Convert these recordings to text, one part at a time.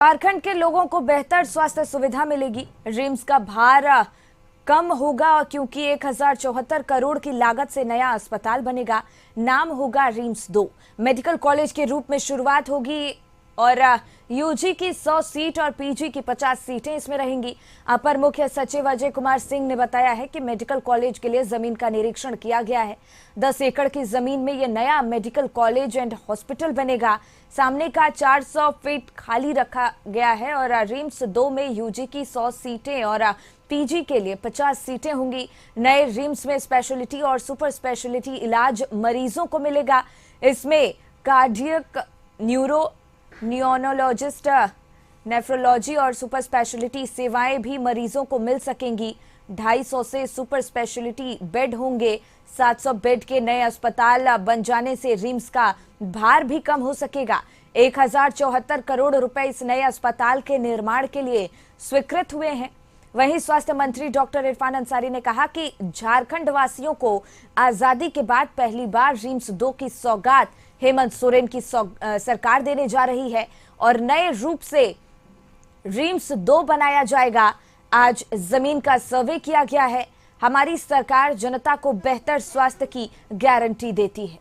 झारखंड के लोगों को बेहतर स्वास्थ्य सुविधा मिलेगी। रिम्स का भार कम होगा और क्योंकि 1074 करोड़ की लागत से नया अस्पताल बनेगा। नाम होगा रिम्स 2। मेडिकल कॉलेज के रूप में शुरुआत होगी और यूजी की 100 सीट और पीजी की 50 सीटें इसमें रहेंगी। अपर मुख्य सचिव अजय कुमार सिंह ने बताया है कि मेडिकल कॉलेज के लिए जमीन का निरीक्षण किया गया है। 10 एकड़ की जमीन में यह नया मेडिकल कॉलेज एंड हॉस्पिटल बनेगा। सामने का 400 फीट खाली रखा गया है और रिम्स 2 में यूजी की 100 सीटें और पीजी के लिए 50 सीटें होंगी। नए रिम्स में स्पेशलिटी और सुपर स्पेशलिटी इलाज मरीजों को मिलेगा। इसमें कार्डियक, न्यूरो, न्यूरोलॉजिस्ट, नेफ्रोलॉजी और सुपर स्पेशलिटी सेवाएं भी मरीजों को मिल सकेंगी। 250 से सुपर स्पेशलिटी बेड होंगे। 700 बेड के नए अस्पताल बन जाने से रिम्स का भार भी कम हो सकेगा। 1074 करोड़ रुपए इस नए अस्पताल के निर्माण के लिए स्वीकृत हुए हैं। वहीं स्वास्थ्य मंत्री डॉक्टर इरफान अंसारी ने कहा कि झारखंड वासियों को आजादी के बाद पहली बार रिम्स 2 की सौगात हेमंत सोरेन की सरकार देने जा रही है और नए रूप से रिम्स 2 बनाया जाएगा। आज जमीन का सर्वे किया गया है। हमारी सरकार जनता को बेहतर स्वास्थ्य की गारंटी देती है।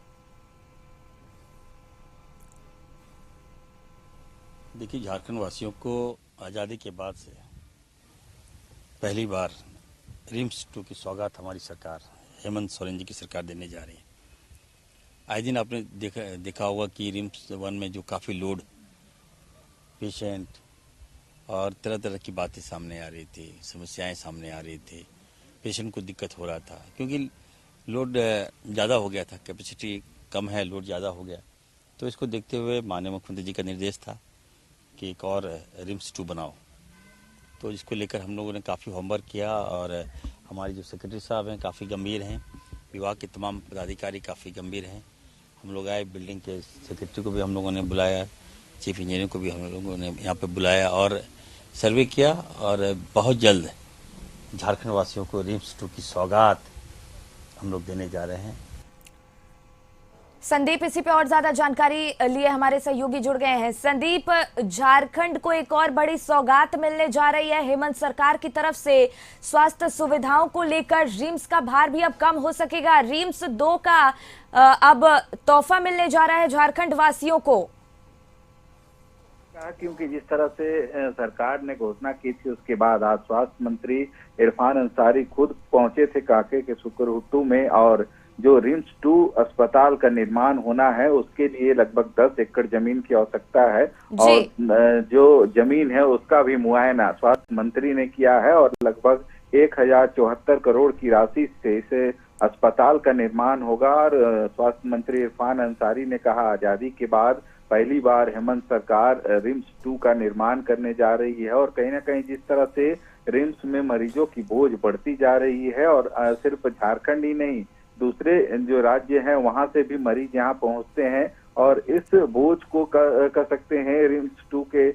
देखिए, झारखंड वासियों को आज़ादी के बाद से पहली बार रिम्स 2 की सौगात हमारी सरकार हेमंत सोरेन जी की सरकार देने जा रही है। आए दिन आपने देखा होगा कि रिम्स 1 में जो काफ़ी लोड पेशेंट और तरह तरह की बातें सामने आ रही थी, समस्याएं सामने आ रही थी, पेशेंट को दिक्कत हो रहा था क्योंकि लोड ज़्यादा हो गया था, कैपेसिटी कम है, लोड ज़्यादा हो गया। तो इसको देखते हुए माननीय मुख्यमंत्री जी का निर्देश था कि एक और रिम्स 2 बनाओ। तो इसको लेकर हम लोगों ने काफ़ी होमवर्क किया और हमारे जो सेक्रेटरी साहब हैं काफ़ी गंभीर हैं, विभाग के तमाम पदाधिकारी काफ़ी गंभीर हैं। हम लोग आए, बिल्डिंग के सेक्रेटरी को भी हम लोगों ने बुलाया, चीफ इंजीनियर को भी हम लोगों ने यहाँ पे बुलाया और सर्वे किया और बहुत जल्द झारखंड वासियों को रिम्स 2 की सौगात हम लोग देने जा रहे हैं। संदीप, इसी पे और ज्यादा जानकारी लिए हमारे सहयोगी जुड़ गए हैं। संदीप, झारखंड को एक और बड़ी सौगात मिलने जा रही है हेमंत सरकार की तरफ से। स्वास्थ्य सुविधाओं को लेकर रिम्स का भार भी अब कम हो सकेगा। रिम्स 2 का अब तोहफा मिलने जा रहा है झारखंड वासियों को। क्योंकि जिस तरह से सरकार ने घोषणा की थी, उसके बाद आज स्वास्थ्य मंत्री इरफान अंसारी खुद पहुंचे थे कांके के सुकरहुट्टू में और जो रिम्स 2 अस्पताल का निर्माण होना है उसके लिए लगभग 10 एकड़ जमीन की आवश्यकता है और जो जमीन है उसका भी मुआयना स्वास्थ्य मंत्री ने किया है और लगभग 1074 करोड़ की राशि से इसे अस्पताल का निर्माण होगा। और स्वास्थ्य मंत्री इरफान अंसारी ने कहा, आजादी के बाद पहली बार हेमंत सरकार रिम्स 2 का निर्माण करने जा रही है और कहीं ना कहीं जिस तरह से रिम्स में मरीजों की बोझ बढ़ती जा रही है और सिर्फ झारखंड ही नहीं, दूसरे जो राज्य हैं वहां से भी मरीज यहाँ पहुंचते हैं और इस बोझ को कर सकते हैं रिम्स 2 के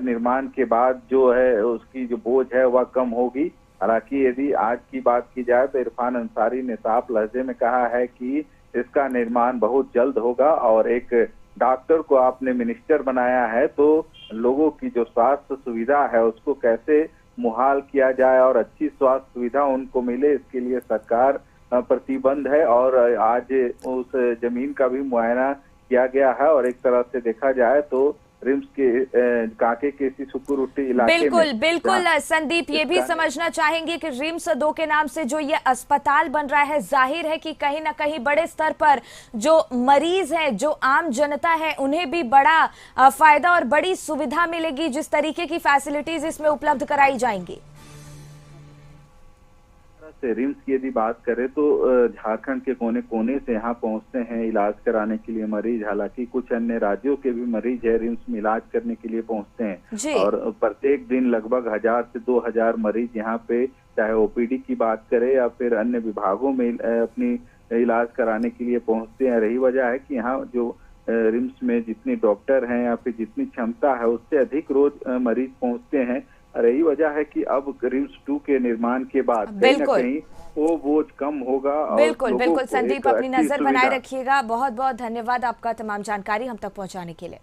निर्माण के बाद जो है उसकी जो बोझ है वह कम होगी। हालांकि यदि आज की बात की जाए तो इरफान अंसारी ने साफ लहजे में कहा है कि इसका निर्माण बहुत जल्द होगा और एक डॉक्टर को आपने मिनिस्टर बनाया है तो लोगों की जो स्वास्थ्य सुविधा है उसको कैसे मुहाल किया जाए और अच्छी स्वास्थ्य सुविधा उनको मिले, इसके लिए सरकार प्रतिबंध है। और आज उस जमीन का भी मुआयना किया गया है और एक तरह से देखा जाए तो रिम्स के कांके के सुकरहुट्टू इलाके में बिल्कुल संदीप, ये भी समझना चाहेंगे कि रिम्स 2 के नाम से जो ये अस्पताल बन रहा है, जाहिर है कि कहीं ना कहीं बड़े स्तर पर जो मरीज हैं, जो आम जनता है, उन्हें भी बड़ा फायदा और बड़ी सुविधा मिलेगी जिस तरीके की फैसिलिटीज इसमें उपलब्ध कराई जाएंगी। रिम्स की यदि बात करें तो झारखंड के कोने कोने से यहाँ पहुँचते हैं इलाज कराने के लिए मरीज। हालांकि कुछ अन्य राज्यों के भी मरीज है रिम्स में इलाज करने के लिए पहुँचते हैं और प्रत्येक दिन लगभग 1000 से 2000 मरीज यहाँ पे चाहे ओपीडी की बात करें या फिर अन्य विभागों में अपनी इलाज कराने के लिए पहुँचते हैं। रही वजह है कि यहाँ जो रिम्स में जितने डॉक्टर हैं या फिर जितनी क्षमता है उससे अधिक रोज मरीज पहुँचते हैं। यही वजह है कि अब रिम्स 2 के निर्माण के बाद कहीं ना कहीं वो बोझ कम होगा। बिल्कुल संदीप, अपनी नजर बनाए रखिएगा। बहुत बहुत धन्यवाद आपका तमाम जानकारी हम तक पहुंचाने के लिए।